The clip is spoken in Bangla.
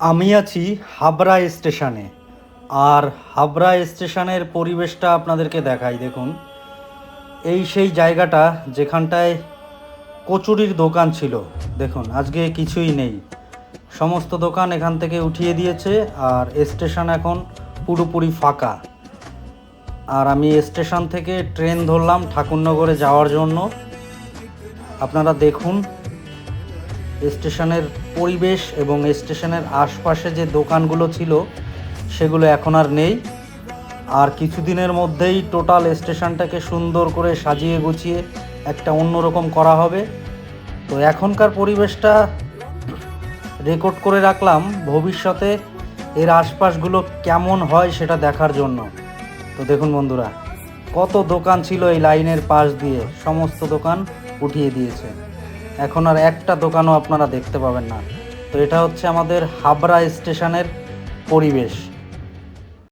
আমি আছি হাবড়া স্টেশনে। আর হাবড়া স্টেশনের পরিবেশটা আপনাদেরকে দেখাই। দেখুন, এই সেই জায়গাটা যেখানটায় কচুরির দোকান ছিল। দেখুন, আজকে কিছুই নেই, সমস্ত দোকান এখান থেকে উঠিয়ে দিয়েছে। আর স্টেশন এখন পুরোপুরি ফাঁকা। আর আমি স্টেশন থেকে ট্রেন ধরলাম ঠাকুরনগরে যাওয়ার জন্য। আপনারা দেখুন স্টেশনের পরিবেশ এবং স্টেশনের আশপাশে যে দোকানগুলো ছিল সেগুলো এখন আর নেই। আর কিছুদিনের মধ্যেই টোটাল স্টেশনটাকে সুন্দর করে সাজিয়ে গুছিয়ে একটা অন্যরকম করা হবে। তো এখনকার পরিবেশটা রেকর্ড করে রাখলাম, ভবিষ্যতে এর আশপাশগুলো কেমন হয় সেটা দেখার জন্য। তো দেখুন বন্ধুরা, কত দোকান ছিল এই লাইনের পাশ দিয়ে, সমস্ত দোকান উঠিয়ে দিয়েছে। এখন আর একটা দোকানও আপনারা দেখতে পাবেন না। তো এটা হচ্ছে আমাদের হাবড়া স্টেশনের পরিবেশ।